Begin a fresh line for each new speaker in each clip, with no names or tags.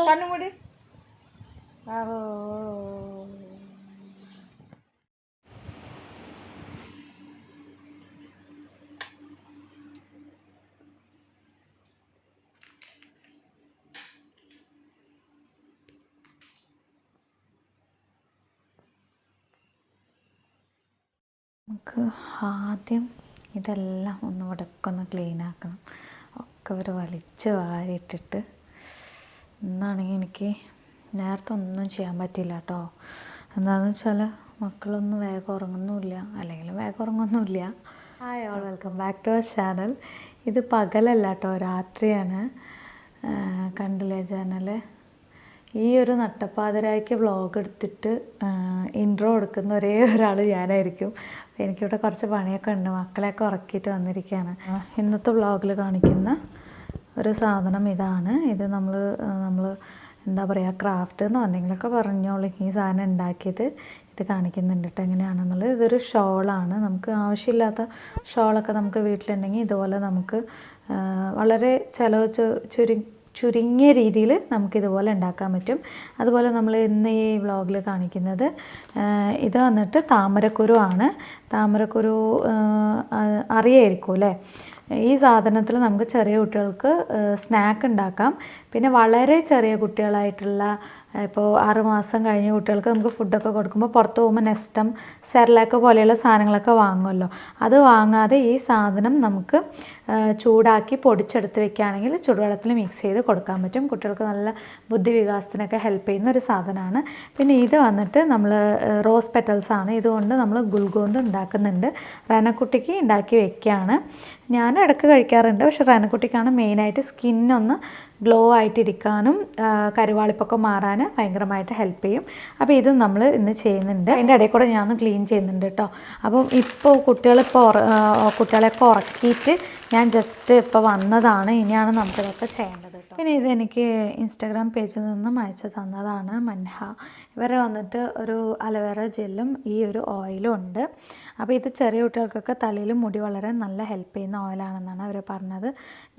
കണ്ണുമൂടി.
നമുക്ക് ആദ്യം ഇതെല്ലാം ഒന്ന് ഇവിടെയൊക്കെ ക്ലീൻ ആക്കണം. ഒക്കെ ഒരു വലിച്ച് വാരിയിട്ടിട്ട് ഇന്നാണെങ്കിൽ എനിക്ക് നേരത്തെ ഒന്നും ചെയ്യാൻ പറ്റില്ല കേട്ടോ. എന്താണെന്ന് വെച്ചാൽ മക്കളൊന്നും വേഗം ഉറങ്ങുന്നുമില്ല, അല്ലെങ്കിൽ വേഗം ഉറങ്ങുന്നുമില്ല. Hi all, welcome back to our channel. ഇത് പകലല്ല കേട്ടോ, രാത്രിയാണ്. കണ്ടില്ലേ ചാനൽ? ഈ ഒരു നട്ടപ്പാതിരായ്ക്ക് വ്ളോഗ് എടുത്തിട്ട് ഇൻട്രോ കൊടുക്കുന്ന ഒരേ ഒരാൾ ഞാനായിരിക്കും. എനിക്കിവിടെ കുറച്ച് പണിയൊക്കെ ഉണ്ട്, മക്കളെയൊക്കെ ഉറക്കിയിട്ട് വന്നിരിക്കുകയാണ്. ഇന്നത്തെ വ്ളോഗിൽ കാണിക്കുന്ന ഒരു സാധനം ഇതാണ്. ഇത് നമ്മൾ എന്താ പറയുക, ക്രാഫ്റ്റ് എന്നോ എന്തെങ്കിലുമൊക്കെ പറഞ്ഞോളൂ. ഈ സാധനം ഉണ്ടാക്കിയത് ഇത് കാണിക്കുന്നുണ്ട് കേട്ടോ എങ്ങനെയാണെന്നുള്ളത്. ഇതൊരു ഷോളാണ്. നമുക്ക് ആവശ്യമില്ലാത്ത ഷോളൊക്കെ നമുക്ക് വീട്ടിലുണ്ടെങ്കിൽ ഇതുപോലെ നമുക്ക് വളരെ ചിലവ് ചുരുങ്ങിയ രീതിയിൽ നമുക്കിതുപോലെ ഉണ്ടാക്കാൻ പറ്റും. അതുപോലെ നമ്മൾ ഇന്ന് ഈ വ്ളോഗിൽ കാണിക്കുന്നത് ഇത് വന്നിട്ട് താമരക്കുരു ആണ്. താമരക്കുരു അറിയായിരിക്കും അല്ലേ? ഈ സാധനത്തിൽ നമുക്ക് ചെറിയ കുട്ടികൾക്ക് സ്നാക്ക് ഉണ്ടാക്കാം. പിന്നെ വളരെ ചെറിയ കുട്ടികളായിട്ടുള്ള ഇപ്പോൾ 6 മാസം കഴിഞ്ഞ കുട്ടികൾക്ക് നമുക്ക് ഫുഡൊക്കെ കൊടുക്കുമ്പോൾ പുറത്ത് പോകുമ്പോൾ നെസ്റ്റം, സെർലാക്ക് പോലെയുള്ള സാധനങ്ങളൊക്കെ വാങ്ങുമല്ലോ. അത് വാങ്ങാതെ ഈ സാധനം നമുക്ക് ചൂടാക്കി പൊടിച്ചെടുത്ത് വെക്കുകയാണെങ്കിൽ ചുടുവെള്ളത്തിൽ മിക്സ് ചെയ്ത് കൊടുക്കാൻ പറ്റും. കുട്ടികൾക്ക് നല്ല ബുദ്ധി വികാസത്തിനൊക്കെ ഹെൽപ്പ് ചെയ്യുന്ന ഒരു സാധനമാണ്. പിന്നെ ഇത് വന്നിട്ട് നമ്മൾ റോസ് പെറ്റൽസ് ആണ്. ഇതുകൊണ്ട് നമ്മൾ ഗുൽകോന്ത് ഉണ്ടാക്കുന്നുണ്ട്. റെനക്കുട്ടിക്ക് ഉണ്ടാക്കി വെക്കുകയാണ്. ഞാൻ ഇടയ്ക്ക് കഴിക്കാറുണ്ട്, പക്ഷേ റെനക്കുട്ടിക്കാണ് മെയിനായിട്ട് സ്കിന്നൊന്ന് ഗ്ലോ ആയിട്ടിരിക്കാനും കരുവാളിപ്പൊക്കെ മാറാൻ ഭയങ്കരമായിട്ട് ഹെൽപ്പ് ചെയ്യും. അപ്പോൾ ഇതും നമ്മൾ ഇന്ന് ചെയ്യുന്നുണ്ട്. അതിൻ്റെ ഇടയിൽ കൂടെ ഞാൻ ക്ലീൻ ചെയ്യുന്നുണ്ട് കേട്ടോ. അപ്പം ഇപ്പോൾ കുട്ടികളെയൊക്കെ ഉറക്കിയിട്ട് ഞാൻ ജസ്റ്റ് ഇപ്പോൾ വന്നതാണ്. ഇനിയാണ് നമുക്കിതൊക്കെ ചെയ്യേണ്ടത് കേട്ടോ. പിന്നെ ഇതെനിക്ക് ഇൻസ്റ്റാഗ്രാം പേജിൽ നിന്നും അയച്ചു തന്നതാണ് മൻഹ. ഇവരെ വന്നിട്ട് ഒരു അലോവേറ ജെല്ലും ഈ ഒരു ഓയിലും ഉണ്ട്. അപ്പോൾ ഇത് ചെറിയ കുട്ടികൾക്കൊക്കെ തലയിൽ മുടി വളരെ നല്ല ഹെൽപ്പ് ചെയ്യുന്ന ഓയിലാണെന്നാണ് അവർ പറഞ്ഞത്.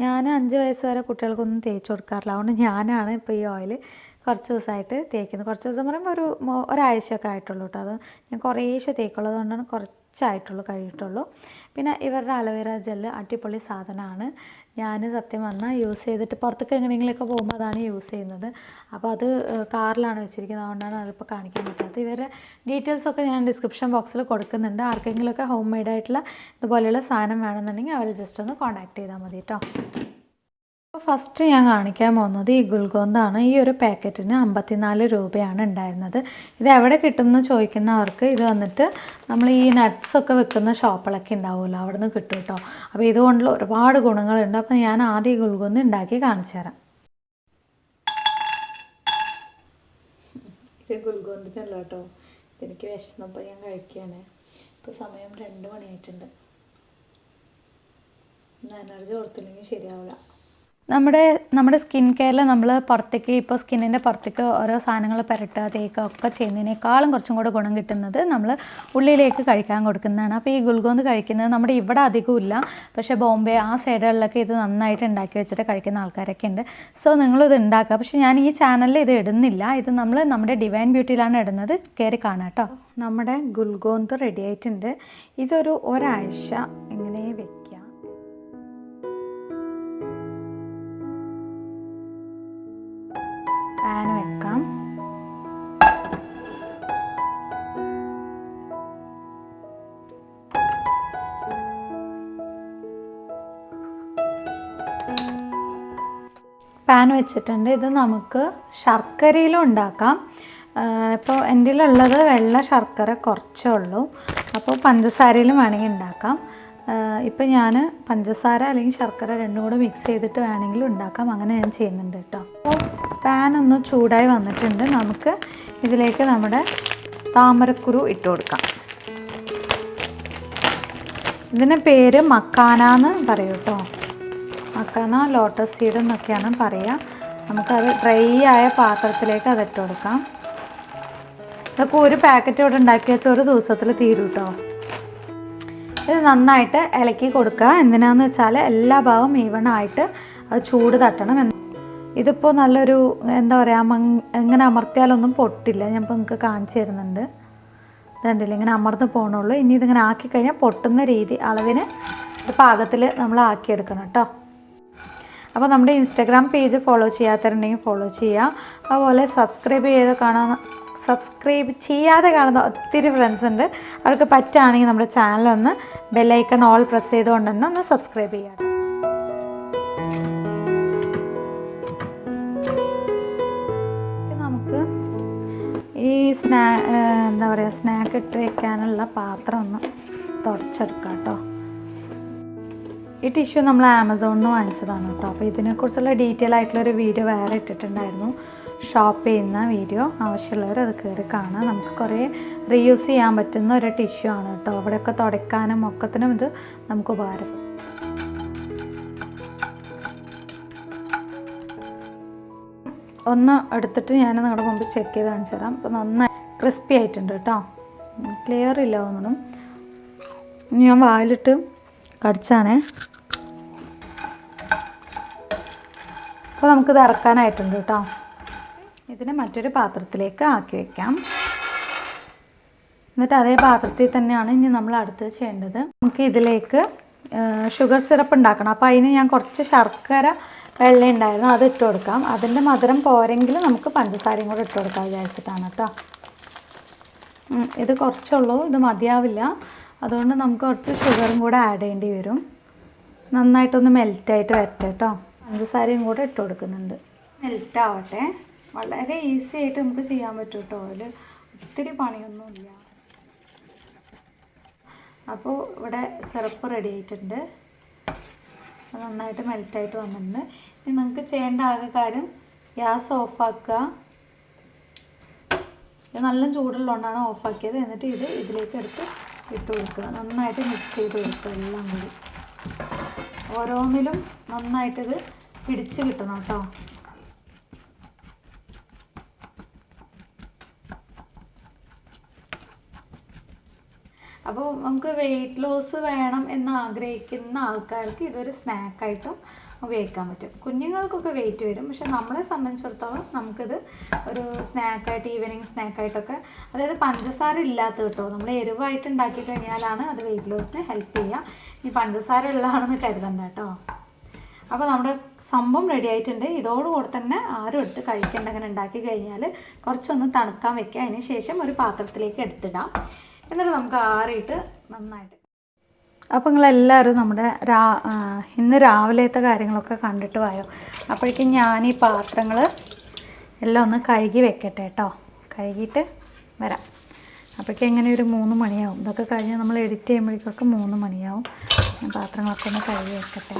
ഞാൻ 5 വയസ്സ് വരെ കുട്ടികൾക്കൊന്നും തേച്ച് കൊടുക്കാറില്ല. അതുകൊണ്ട് ഞാനാണ് ഇപ്പോൾ ഈ ഓയിൽ കുറച്ച് ദിവസമായിട്ട് തേക്കുന്നത്. കുറച്ച് ദിവസം പറയുമ്പോൾ ഒരാഴ്ചയൊക്കെ ആയിട്ടുള്ളൂ കേട്ടോ. അത് ഞാൻ കുറേശ്ശെ തേക്കുള്ളത് കൊണ്ടാണ് കുറച്ചായിട്ടുള്ളൂ കഴിഞ്ഞിട്ടുള്ളൂ. പിന്നെ ഇവരുടെ അലോവേറ ജെല്ല് അടിപൊളി സാധനമാണ്. ഞാൻ സത്യം പറഞ്ഞാൽ യൂസ് ചെയ്തിട്ട് പുറത്തൊക്കെ എങ്ങനെയെങ്കിലുമൊക്കെ പോകുമ്പോൾ അതാണ് യൂസ് ചെയ്യുന്നത്. അപ്പോൾ അത് കാറിലാണ് വെച്ചിരിക്കുന്നത്, അതുകൊണ്ടാണ് അതിപ്പോൾ കാണിക്കാൻ പറ്റാത്തത്. ഇവരുടെ ഡീറ്റെയിൽസൊക്കെ ഞാൻ ഡിസ്ക്രിപ്ഷൻ ബോക്സിൽ കൊടുക്കുന്നുണ്ട്. ആർക്കെങ്കിലുമൊക്കെ ഹോം മെയ്ഡായിട്ടുള്ള ഇതുപോലെയുള്ള സാധനം വേണമെന്നുണ്ടെങ്കിൽ അവർ ജസ്റ്റ് ഒന്ന് കോൺടാക്ട് ചെയ്താൽ മതി കേട്ടോ. അപ്പോൾ ഫസ്റ്റ് ഞാൻ കാണിക്കാൻ പോകുന്നത് ഈ ഗുൽകോന്താണ്. ഈ ഒരു പാക്കറ്റിന് 54 രൂപയാണ് ഉണ്ടായിരുന്നത്. ഇത് എവിടെ കിട്ടുമെന്ന് ചോദിക്കുന്നവർക്ക് ഇത് വന്നിട്ട് നമ്മൾ ഈ നട്ട്സൊക്കെ വെക്കുന്ന ഷോപ്പുകളൊക്കെ ഉണ്ടാവുമല്ലോ, അവിടെ നിന്ന് കിട്ടും കേട്ടോ. അപ്പോൾ ഇതുകൊണ്ടുള്ള ഒരുപാട് ഗുണങ്ങളുണ്ട്. അപ്പോൾ ഞാൻ ആദ്യം ഈ ഗുൽകോന്ത് ഉണ്ടാക്കി കാണിച്ചു തരാം. ഇത് ഗുൽകോന്തിനല്ല കേട്ടോ, എനിക്ക് വിശന്നപ്പോൾ ഞാൻ കഴിക്കുകയാണ്. ഇപ്പോൾ സമയം 2 മണിയായിട്ടുണ്ട്. എനർജി ഓർത്തില്ലെങ്കിൽ ശരിയാവില്ല. നമ്മുടെ സ്കിൻ കെയറിൽ നമ്മൾ പുറത്തേക്ക് ഇപ്പോൾ സ്കിന്നിൻ്റെ പുറത്തേക്ക് ഓരോ സാധനങ്ങൾ പുരട്ടുക, തേക്കുക ഒക്കെ ചെയ്യുന്നതിനേക്കാളും കുറച്ചും കൂടെ ഗുണം കിട്ടുന്നത് നമ്മൾ ഉള്ളിലേക്ക് കഴിക്കാൻ കൊടുക്കുന്നതാണ്. അപ്പോൾ ഈ ഗുൽകോന്ത് കഴിക്കുന്നത് നമ്മുടെ ഇവിടെ അധികമില്ല, പക്ഷേ ബോംബെ ആ സൈഡുകളിലൊക്കെ ഇത് നന്നായിട്ട് ഉണ്ടാക്കി വെച്ചിട്ട് കഴിക്കുന്ന ആൾക്കാരൊക്കെ ഉണ്ട്. സോ നിങ്ങളിത് ഉണ്ടാക്കുക. പക്ഷേ ഞാൻ ഈ ചാനലിൽ ഇത് ഇടുന്നില്ല. ഇത് നമ്മൾ നമ്മുടെ ഡിവൈൻ ബ്യൂട്ടിയിലാണ് ഇടുന്നത്. കയറി കാണാം കേട്ടോ. നമ്മുടെ ഗുൽകോന്ത് റെഡി ആയിട്ടുണ്ട്. ഇതൊരു ഒരാഴ്ച ഇങ്ങനെ വെക്കുക. പാൻ വെക്കാം. പാൻ വെച്ചിട്ടുണ്ട്. ഇത് നമുക്ക് ശർക്കരയിലും ഉണ്ടാക്കാം. ഇപ്പോൾ എൻ്റെ ഉള്ളത് വെള്ള ശർക്കര കുറച്ചേ ഉള്ളൂ. അപ്പോൾ പഞ്ചസാരയിലും വേണമെങ്കിൽ ഉണ്ടാക്കാം. ഇപ്പം ഞാൻ പഞ്ചസാര അല്ലെങ്കിൽ ശർക്കര രണ്ടും കൂടെ മിക്സ് ചെയ്തിട്ട് വേണമെങ്കിലും ഉണ്ടാക്കാം. അങ്ങനെ ഞാൻ ചെയ്യുന്നുണ്ട് കേട്ടോ. അപ്പോൾ പാൻ ഒന്ന് ചൂടായി വന്നിട്ടുണ്ട്. നമുക്ക് ഇതിലേക്ക് നമ്മുടെ താമരക്കുരു ഇട്ട് കൊടുക്കാം. ഇതിന് പേര് മക്കാന എന്ന് പറയും കേട്ടോ. മക്കാന, ലോട്ടസ് സീഡ് എന്നൊക്കെയാണ് പറയുക. നമുക്കത് ഡ്രൈ ആയ പാത്രത്തിലേക്ക് അതിട്ട് കൊടുക്കാം. ഇതൊക്കെ ഒരു പാക്കറ്റ് ഇവിടെ ഉണ്ടാക്കി വെച്ചാൽ ഒരു ദിവസത്തിൽ തീരും കേട്ടോ. ഇത് നന്നായിട്ട് ഇളക്കി കൊടുക്കുക. എന്തിനാന്ന് വെച്ചാൽ എല്ലാ ഭാഗവും ഈവണായിട്ട് അത് ചൂട് തട്ടണം. ഇതിപ്പോൾ നല്ലൊരു എന്താ പറയുക എങ്ങനെ അമർത്തിയാലൊന്നും പൊട്ടില്ല. ഞാനിപ്പോൾ നിങ്ങൾക്ക് കാണിച്ചു തരുന്നുണ്ട്. ഇതുണ്ടല്ലേ ഇങ്ങനെ അമർന്ന് പോകണുള്ളൂ. ഇനി ഇതിങ്ങനെ ആക്കിക്കഴിഞ്ഞാൽ പൊട്ടുന്ന രീതി അളവിന് പാകത്തിൽ നമ്മൾ ആക്കിയെടുക്കണം കേട്ടോ. അപ്പോൾ നമ്മുടെ ഇൻസ്റ്റാഗ്രാം പേജ് ഫോളോ ചെയ്യാത്തവരുണ്ടെങ്കിൽ ഫോളോ ചെയ്യുക. അതുപോലെ സബ്സ്ക്രൈബ് ചെയ്യാതെ കാണുന്ന ഒത്തിരി ഫ്രണ്ട്സ് ഉണ്ട്. അവർക്ക് പറ്റുകയാണെങ്കിൽ നമ്മുടെ ചാനലൊന്ന് ബെല്ലൈക്കൺ ഓൾ പ്രസ് ചെയ്തുകൊണ്ട് തന്നെ ഒന്ന് സബ്സ്ക്രൈബ് ചെയ്യാം. നമുക്ക് ഈ എന്താ പറയുക സ്നാക്ക് ഇട്ട് വയ്ക്കാനുള്ള പാത്രം ഒന്ന് തുടച്ചെടുക്കാം കേട്ടോ. ഈ ടിഷ്യൂ നമ്മൾ ആമസോണിൽ നിന്ന് വാങ്ങിച്ചതാണ് കേട്ടോ. അപ്പോൾ ഇതിനെക്കുറിച്ചുള്ള ഡീറ്റെയിൽ ആയിട്ടുള്ളൊരു വീഡിയോ വേറെ ഇട്ടിട്ടുണ്ടായിരുന്നു, ഷോപ്പ് ചെയ്യുന്ന വീഡിയോ. ആവശ്യമുള്ളവർ അത് കയറി കാണാം. നമുക്ക് കുറേ റീയൂസ് ചെയ്യാൻ പറ്റുന്ന ഒരു ടിഷ്യൂ ആണ് കേട്ടോ. അവിടെയൊക്കെ തുടയ്ക്കാനും ഒക്കത്തിനും ഇത് നമുക്ക് ഉപകാരം. ഒന്ന് എടുത്തിട്ട് ഞാൻ നിങ്ങളുടെ മുമ്പ് ചെക്ക് ചെയ്ത് കാണിച്ചു തരാം. അപ്പോൾ നന്നായി ക്രിസ്പി ആയിട്ടുണ്ട് കേട്ടോ. ക്ലിയർ ഇല്ല ഒന്നും. ഞാൻ വായിലിട്ട് കടിച്ചാണേ. അപ്പോൾ നമുക്കിത് ഇറക്കാനായിട്ടുണ്ട് കേട്ടോ. ഇതിനെ മറ്റൊരു പാത്രത്തിലേക്ക് ആക്കി വയ്ക്കാം. എന്നിട്ട് അതേ പാത്രത്തിൽ തന്നെയാണ് ഇനി നമ്മൾ അടുത്തത് ചെയ്യേണ്ടത്. നമുക്ക് ഇതിലേക്ക് ഷുഗർ സിറപ്പ് ഉണ്ടാക്കണം. അപ്പോൾ അതിന് ഞാൻ കുറച്ച് ശർക്കര വെള്ളം ഉണ്ടായിരുന്നു, അത് ഇട്ട് കൊടുക്കാം. അതിൻ്റെ മധുരം പോരെങ്കിൽ നമുക്ക് പഞ്ചസാരയും കൂടെ ഇട്ട് കൊടുക്കാൻ വിചാരിച്ചിട്ടാണ് കേട്ടോ. ഇത് കുറച്ചുള്ളൂ, ഇത് മതിയാവില്ല. അതുകൊണ്ട് നമുക്ക് കുറച്ച് ഷുഗറും കൂടെ ആഡ് ചെയ്യേണ്ടി വരും. നന്നായിട്ടൊന്ന് മെൽറ്റായിട്ട് വരട്ടെ കേട്ടോ. പഞ്ചസാരയും കൂടെ ഇട്ട് കൊടുക്കുന്നുണ്ട്. മെൽറ്റാവട്ടെ. വളരെ ഈസി ആയിട്ട് നമുക്ക് ചെയ്യാൻ പറ്റും കേട്ടോ. അതിൽ ഒത്തിരി പണിയൊന്നുമില്ല. അപ്പോൾ ഇവിടെ സിറപ്പ് റെഡി ആയിട്ടുണ്ട്. നന്നായിട്ട് മെൽറ്റായിട്ട് വന്നിട്ടുണ്ട്. ഇനി നിങ്ങൾക്ക് ചെയ്യേണ്ട ആകെ കാര്യം ഗ്യാസ് ഓഫാക്കുക. ഇത് നല്ല ചൂടുള്ളതുകൊണ്ടാണ് ഓഫാക്കിയത്. എന്നിട്ട് ഇതിലേക്ക് എടുത്ത് ഇട്ട് കൊടുക്കുക. നന്നായിട്ട് മിക്സ് ചെയ്ത് കൊടുക്കുക എല്ലാം കൂടി. ഓരോന്നിലും നന്നായിട്ടിത് പിടിച്ച് കിട്ടണം കേട്ടോ. അപ്പോൾ നമുക്ക് വെയിറ്റ് ലോസ് വേണം എന്ന് ആഗ്രഹിക്കുന്ന ആൾക്കാർക്ക് ഇതൊരു സ്നാക്കായിട്ടും ഉപയോഗിക്കാൻ പറ്റും. കുഞ്ഞുങ്ങൾക്കൊക്കെ വെയിറ്റ് വരും, പക്ഷെ നമ്മളെ സംബന്ധിച്ചിടത്തോളം നമുക്കിത് ഒരു സ്നാക്കായിട്ട് ഈവനിങ് സ്നാക്കായിട്ടൊക്കെ, അതായത് പഞ്ചസാര ഇല്ലാത്ത കേട്ടോ. നമ്മൾ എരിവായിട്ട് ഉണ്ടാക്കി കഴിഞ്ഞാലാണ് അത് വെയിറ്റ് ലോസിന് ഹെൽപ്പ് ചെയ്യുക. ഇനി പഞ്ചസാര ഉള്ളതാണെന്ന് കരുതണ്ട കേട്ടോ. അപ്പോൾ നമ്മുടെ സംഭവം റെഡി ആയിട്ടുണ്ട്. ഇതോടുകൂടെ തന്നെ ആരും എടുത്ത് കഴിക്കേണ്ട. അങ്ങനെ ഉണ്ടാക്കി കഴിഞ്ഞാൽ കുറച്ചൊന്ന് തണുക്കാൻ വെക്കുക. അതിന് ശേഷം ഒരു പാത്രത്തിലേക്ക് എടുത്തിടാം. എന്നിട്ട് നമുക്ക് ആറിയിട്ട് നന്നായിട്ട്. അപ്പോൾ നിങ്ങളെല്ലാവരും നമ്മുടെ ഇന്ന് രാവിലത്തെ കാര്യങ്ങളൊക്കെ കണ്ടിട്ട് പോയോ. അപ്പോഴേക്കും ഞാൻ ഈ പാത്രങ്ങൾ എല്ലാം ഒന്ന് കഴുകി വെക്കട്ടെ കേട്ടോ. കഴുകിയിട്ട് വരാം. അപ്പോഴേക്കും എങ്ങനെ ഒരു 3 മണിയാവും. ഇതൊക്കെ കഴിഞ്ഞ് നമ്മൾ എഡിറ്റ് ചെയ്യുമ്പോഴേക്കൊക്കെ 3 മണിയാവും. ഞാൻ പാത്രങ്ങളൊക്കെ ഒന്ന് കഴുകി വെക്കട്ടെ.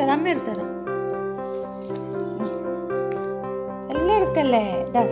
അമ്മ എടുത്തരാം എല്ലാം എടുക്കല്ലേ. ഇതാ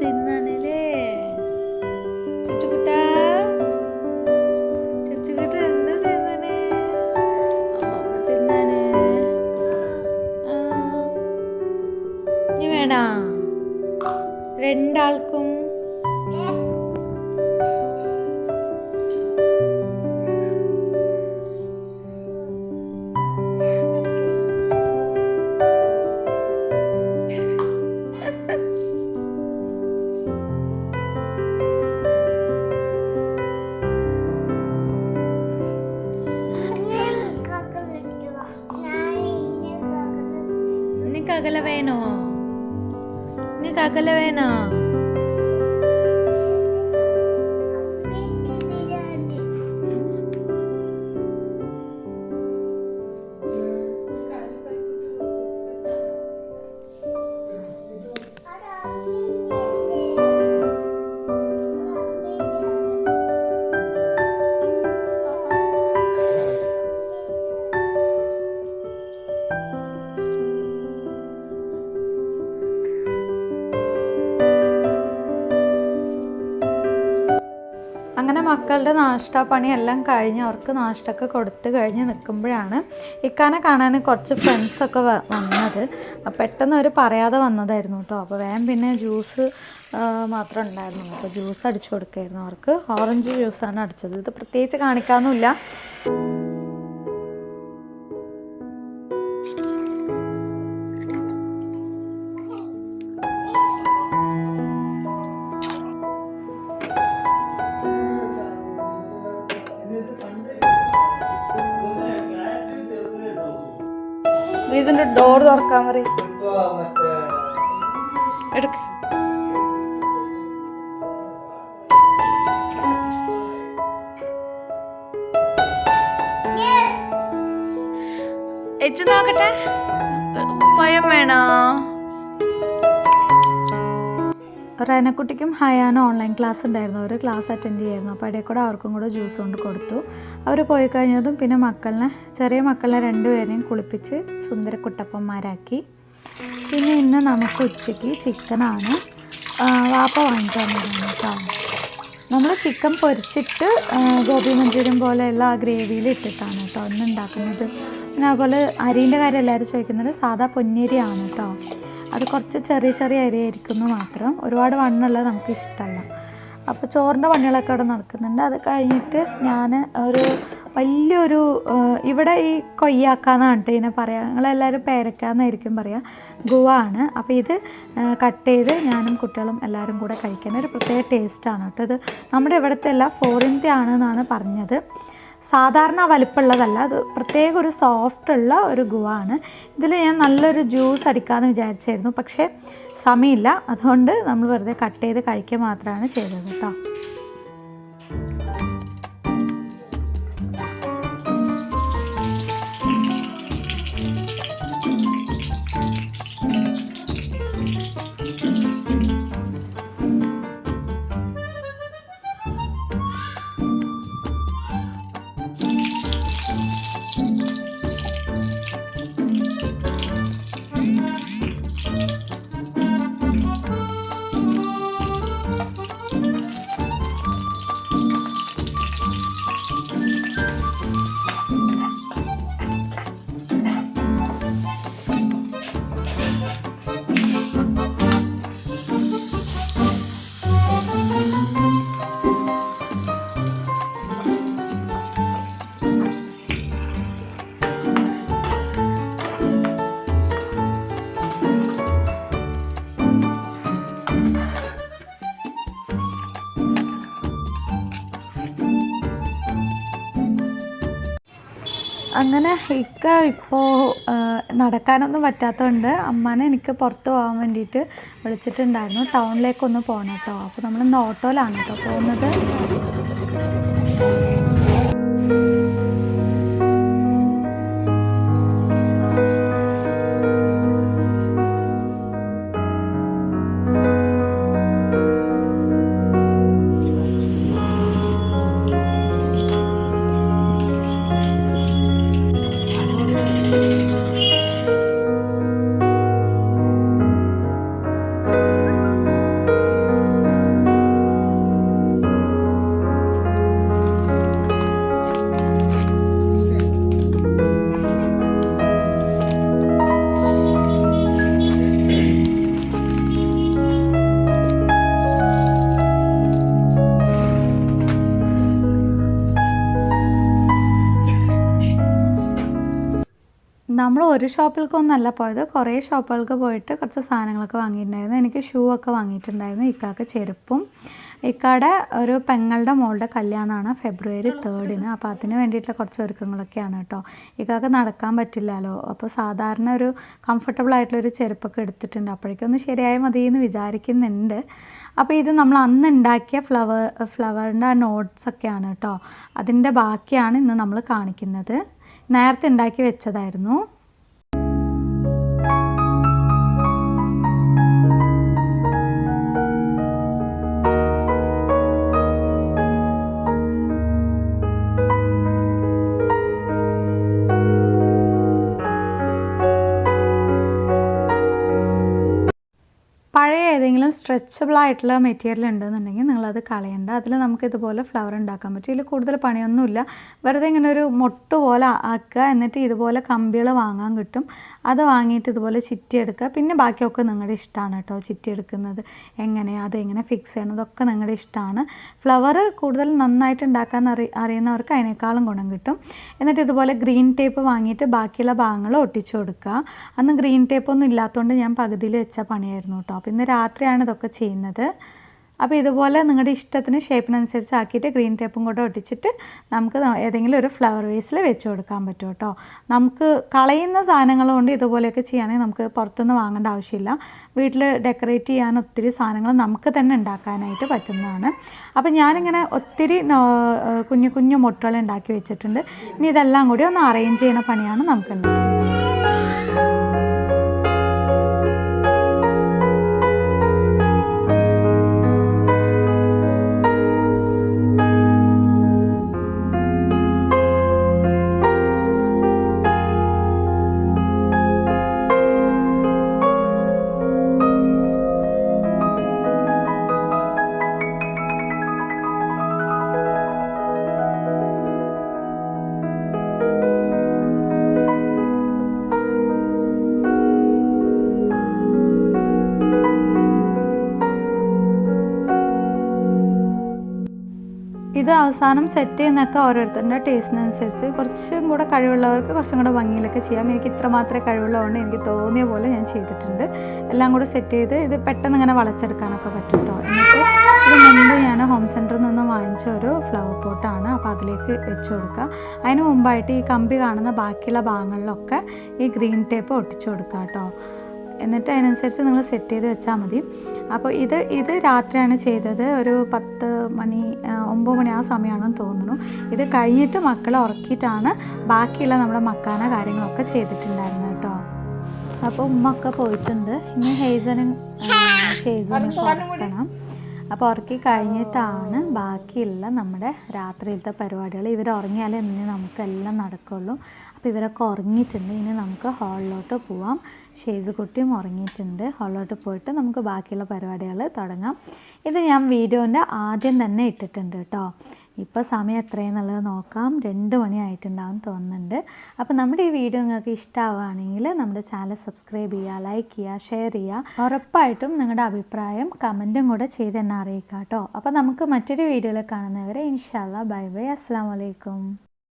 തിന്നാണല്ലേ ചുച്ചുകുട്ടാ. അകല വേണോ? നിങ്ങൾക്ക് അകല വേണോ? അങ്ങനെ മക്കളുടെ നാഷ്ട പണിയെല്ലാം കഴിഞ്ഞ് അവർക്ക് നാഷ്ടൊക്കെ കൊടുത്ത് കഴിഞ്ഞ് നിൽക്കുമ്പോഴാണ് ഇക്കാനെ കാണാൻ കുറച്ച് ഫ്രണ്ട്സൊക്കെ വന്നത്. പെട്ടെന്ന് അവർ പറയാതെ വന്നതായിരുന്നു കേട്ടോ. അപ്പോൾ വേഗം പിന്നെ ജ്യൂസ് മാത്രം ഉണ്ടായിരുന്നു. അപ്പോൾ ജ്യൂസ് അടിച്ചു കൊടുക്കായിരുന്നു അവർക്ക്. ഓറഞ്ച് ജ്യൂസാണ് അടിച്ചത്. ഇത് പ്രത്യേകിച്ച് കാണിക്കാനൊന്നുമില്ല. ഇതിൻ്റെ ഡോർ തുറക്കാൻ പറയും. എടുക്ക. എച്ച് നോക്കട്ടെ. പഴം വേണോ? റെനക്കുട്ടിക്കും ഹയാനും ഓൺലൈൻ ക്ലാസ് ഉണ്ടായിരുന്നു. അവർ ക്ലാസ് അറ്റൻഡ് ചെയ്യായിരുന്നു. അപ്പോൾ ഇടയിൽ കൂടെ അവർക്കും കൂടെ ജ്യൂസ് കൊണ്ട് കൊടുത്തു. അവർ പോയി കഴിഞ്ഞതും പിന്നെ ചെറിയ മക്കളെ രണ്ടുപേരെയും കുളിപ്പിച്ച് സുന്ദരക്കുട്ടപ്പന്മാരാക്കി. പിന്നെ ഇന്ന് നമുക്ക് ഉച്ചയ്ക്ക് ചിക്കനാണ് വാപ്പ വാങ്ങിക്കാൻ വരുന്നത് കേട്ടോ. നമ്മൾ ചിക്കൻ പൊരിച്ചിട്ട് ഗോബി മഞ്ചൂരിയൻ പോലെയുള്ള ആ ഗ്രേവിയിൽ ഇട്ടിട്ടാണ് കേട്ടോ ഇന്ന് ഉണ്ടാക്കുന്നത്. പിന്നെ അതുപോലെ അരീൻ്റെ കാര്യം എല്ലാവരും ചോദിക്കുന്നത് സാധാ പൊന്നിരിയാണ് കേട്ടോ. അത് കുറച്ച് ചെറിയ ചെറിയ അരിയായിരിക്കുന്നു മാത്രം. ഒരുപാട് വണ്ണുള്ളത് നമുക്ക് ഇഷ്ടമല്ല. അപ്പോൾ ചോറിൻ്റെ പണികളൊക്കെ അവിടെ നടക്കുന്നുണ്ട്. അത് കഴിഞ്ഞിട്ട് ഞാൻ വലിയൊരു ഇവിടെ ഈ കൊയ്യാക്കാന്നാണ് കേട്ടോ ഇതിനെ പറയാം. ഞങ്ങളെല്ലാവരും പേരക്കാന്നായിരിക്കും പറയുക. ഗുവാണ്. അപ്പോൾ ഇത് കട്ട് ചെയ്ത് ഞാനും കുട്ടികളും എല്ലാവരും കൂടെ കഴിക്കുന്ന ഒരു പ്രത്യേക ടേസ്റ്റാണ് കേട്ടോ. ഇത് നമ്മുടെ ഇവിടുത്തെ അല്ല, ഫോറിനത്തെ ആണെന്നാണ് പറഞ്ഞത്. സാധാരണ വലിപ്പമുള്ളതല്ല, അത് പ്രത്യേക ഒരു സോഫ്റ്റുള്ള ഒരു ഗുവാണ്. ഇതിൽ ഞാൻ നല്ലൊരു ജ്യൂസ് അടിക്കാമെന്ന് വിചാരിച്ചായിരുന്നു. പക്ഷേ സമയമില്ല. അതുകൊണ്ട് നമ്മൾ വെറുതെ കട്ട് ചെയ്ത് കഴിക്കുക മാത്രമാണ് ചെയ്തത് കേട്ടോ. അങ്ങനെ ഇക്ക ഇപ്പോൾ നടക്കാനൊന്നും പറ്റാത്തതുകൊണ്ട് അമ്മാനെ എനിക്ക് പുറത്ത് പോകാൻ വേണ്ടിയിട്ട് വിളിച്ചിട്ടുണ്ടായിരുന്നു. ടൗണിലേക്കൊന്ന് പോകണം കേട്ടോ. അപ്പോൾ നമ്മളിന്ന് ഓട്ടോയിലാണ് കേട്ടോ പോകുന്നത്. നമ്മൾ ഒരു ഷോപ്പിലേക്കൊന്നല്ല പോയത്, കുറേ ഷോപ്പുകൾക്ക് പോയിട്ട് കുറച്ച് സാധനങ്ങളൊക്കെ വാങ്ങിയിട്ടുണ്ടായിരുന്നു. എനിക്ക് ഷൂ ഒക്കെ വാങ്ങിയിട്ടുണ്ടായിരുന്നു, ഇക്കാക്ക് ചെരുപ്പും ഇക്കാടെ ഒരു പെങ്ങളുടെ മോളുടെ കല്യാണമാണ് ഫെബ്രുവരി 3-ന്. അപ്പോൾ അതിന് വേണ്ടിയിട്ടുള്ള കുറച്ച് ഒരുക്കങ്ങളൊക്കെയാണ് കേട്ടോ. ഇക്കാക്ക് നടക്കാൻ പറ്റില്ലല്ലോ, അപ്പോൾ സാധാരണ ഒരു കംഫർട്ടബിൾ ആയിട്ടുള്ളൊരു ചെരുപ്പൊക്കെ എടുത്തിട്ടുണ്ട്. അപ്പോഴേക്കൊന്ന് ശരിയായി മതി എന്ന് വിചാരിക്കുന്നുണ്ട്. അപ്പോൾ ഇത് നമ്മൾ അന്ന് ഉണ്ടാക്കിയ ഫ്ലവറിൻ്റെ നോട്ട്സൊക്കെയാണ് കേട്ടോ. അതിൻ്റെ ബാക്കിയാണ് ഇന്ന് നമ്മൾ കാണിക്കുന്നത്. നേരത്തെ ഉണ്ടാക്കി വെച്ചതായിരുന്നു. പഴയ ഏതെങ്കിലും സ്ട്രെച്ചബിൾ ആയിട്ടുള്ള മെറ്റീരിയൽ ഉണ്ടെന്നുണ്ടെങ്കിൽ നിങ്ങളത് കളയണ്ട. അതിൽ നമുക്ക് ഇതുപോലെ ഫ്ലവർ ഉണ്ടാക്കാൻ പറ്റും. ഇതിൽ കൂടുതൽ പണിയൊന്നുമില്ല. വെറുതെ ഇങ്ങനെ ഒരു മൊട്ട് പോലെ ആക്കുക. എന്നിട്ട് ഇതുപോലെ കമ്പികൾ വാങ്ങാൻ കിട്ടും. അത് വാങ്ങിയിട്ട് ഇതുപോലെ ചിറ്റിയെടുക്കുക. പിന്നെ ബാക്കിയൊക്കെ നിങ്ങളുടെ ഇഷ്ടമാണ് കേട്ടോ. ചിറ്റിയെടുക്കുന്നത് അതെങ്ങനെ ഫിക്സ് ചെയ്യണതൊക്കെ നിങ്ങളുടെ ഇഷ്ടമാണ്. ഫ്ലവർ കൂടുതൽ നന്നായിട്ട് ഉണ്ടാക്കാൻ അറിയുന്നവർക്ക് അതിനേക്കാളും ഗുണം കിട്ടും. എന്നിട്ട് ഇതുപോലെ ഗ്രീൻ ടേപ്പ് വാങ്ങിയിട്ട് ബാക്കിയുള്ള ഭാഗങ്ങൾ ഒട്ടിച്ചു കൊടുക്കുക. അന്ന് ഗ്രീൻ ടേപ്പൊന്നും ഇല്ലാത്തതുകൊണ്ട് ഞാൻ പകുതിയിൽ വെച്ച പണിയായിരുന്നു കേട്ടോ. അപ്പോൾ ഇന്ന് രാത്രിയാണ് ഇതൊക്കെ ചെയ്യുന്നത്. അപ്പോൾ ഇതുപോലെ നിങ്ങളുടെ ഇഷ്ടത്തിന് ഷേപ്പിനനുസരിച്ച് ആക്കിയിട്ട് ഗ്രീൻ ടേപ്പും കൂടെ ഒട്ടിച്ചിട്ട് നമുക്ക് ഏതെങ്കിലും ഒരു ഫ്ലവർ വേസിൽ വെച്ച് കൊടുക്കാൻ പറ്റും കേട്ടോ. നമുക്ക് കളയുന്ന സാധനങ്ങൾ കൊണ്ട് ഇതുപോലെയൊക്കെ ചെയ്യുകയാണെങ്കിൽ നമുക്ക് പുറത്തുനിന്ന് വാങ്ങേണ്ട ആവശ്യമില്ല. വീട്ടിൽ ഡെക്കറേറ്റ് ചെയ്യാൻ ഒത്തിരി സാധനങ്ങൾ നമുക്ക് തന്നെ ഉണ്ടാക്കാനായിട്ട് പറ്റുന്നതാണ്. അപ്പോൾ ഞാനിങ്ങനെ ഒത്തിരി കുഞ്ഞു കുഞ്ഞു മുട്ടകൾ ഉണ്ടാക്കി വെച്ചിട്ടുണ്ട്. ഇനി ഇതെല്ലാം കൂടി ഒന്ന് അറേഞ്ച് ചെയ്യുന്ന പണിയാണ് നമുക്കുണ്ടാകുന്നത്. ഇത് അവസാനം സെറ്റ് ചെയ്യുന്നതൊക്കെ ഓരോരുത്തരുടെ ടേസ്റ്റിനനുസരിച്ച് കുറച്ചും കൂടെ കഴിവുള്ളവർക്ക് കുറച്ചും കൂടെ ഭംഗിയിലൊക്കെ ചെയ്യാം. എനിക്ക് ഇത്ര മാത്രമേ കഴിവുള്ളതുകൊണ്ട് എനിക്ക് തോന്നിയ പോലെ ഞാൻ ചെയ്തിട്ടുണ്ട്. എല്ലാം കൂടെ സെറ്റ് ചെയ്ത് ഇത് പെട്ടെന്ന് ഇങ്ങനെ വളച്ചെടുക്കാനൊക്കെ പറ്റും കേട്ടോ. എന്നിട്ട് ഇത് മുമ്പ് ഞാൻ ഹോം സെൻറ്ററിൽ നിന്ന് വാങ്ങിച്ച ഒരു ഫ്ലവർ പോട്ടാണ്. അപ്പോൾ അതിലേക്ക് വെച്ച് കൊടുക്കുക. അതിന് മുമ്പായിട്ട് ഈ കമ്പി കാണുന്ന ബാക്കിയുള്ള ഭാഗങ്ങളിലൊക്കെ ഈ ഗ്രീൻ ടേപ്പ് ഒട്ടിച്ചു കൊടുക്കുക കേട്ടോ. എന്നിട്ട് അതിനനുസരിച്ച് നിങ്ങൾ സെറ്റ് ചെയ്ത് വെച്ചാൽ മതി. അപ്പോൾ ഇത് രാത്രിയാണ് ചെയ്തത്. ഒരു 10 മണി 9 മണി ആ സമയമാണെന്ന് തോന്നുന്നു. ഇത് കഴിഞ്ഞിട്ട് മക്കളെ ഉറക്കിയിട്ടാണ് ബാക്കിയുള്ള നമ്മുടെ മക്കാന കാര്യങ്ങളൊക്കെ ചെയ്തിട്ടുണ്ടായിരുന്നത് കേട്ടോ. അപ്പോൾ ഉമ്മൊക്കെ പോയിട്ടുണ്ട്. ഇനി ഹേസനും ഷേസനും ഉറക്കണം. അപ്പോൾ ഉറക്കി കഴിഞ്ഞിട്ടാണ് ബാക്കിയുള്ള നമ്മുടെ രാത്രിയിലത്തെ പരിപാടികൾ. ഇവർ ഉറങ്ങിയാലേ ഇന്ന് നമുക്കെല്ലാം നടക്കുള്ളൂ. അപ്പോൾ ഇവരൊക്കെ ഉറങ്ങിയിട്ടുണ്ട്. ഇനി നമുക്ക് ഹാളിലോട്ട് പോവാം. ഷേസ് കുട്ടിയും ഉറങ്ങിയിട്ടുണ്ട്. ഹാളിലോട്ട് പോയിട്ട് നമുക്ക് ബാക്കിയുള്ള പരിപാടികൾ തുടങ്ങാം. ഇത് ഞാൻ വീഡിയോൻ്റെ ആദ്യം തന്നെ ഇട്ടിട്ടുണ്ട് കേട്ടോ. ഇപ്പോൾ സമയം എത്രയെന്നുള്ളത് നോക്കാം. 2 മണി ആയിട്ടുണ്ടാവും തോന്നുന്നുണ്ട്. അപ്പോൾ നമ്മുടെ ഈ വീഡിയോ നിങ്ങൾക്ക് ഇഷ്ടമാവുകയാണെങ്കിൽ നമ്മുടെ ചാനൽ സബ്സ്ക്രൈബ് ചെയ്യുക, ലൈക്ക് ചെയ്യുക, ഷെയർ ചെയ്യുക. ഉറപ്പായിട്ടും നിങ്ങളുടെ അഭിപ്രായം കമൻറ്റും കൂടെ ചെയ്ത് എന്നെ അറിയിക്കുക കേട്ടോ. അപ്പോൾ നമുക്ക് മറ്റൊരു വീഡിയോയിൽ കാണുന്നവരെ ഇൻഷാ അല്ലാഹ് ബൈ ബൈ. അസ്സലാമു അലൈക്കും.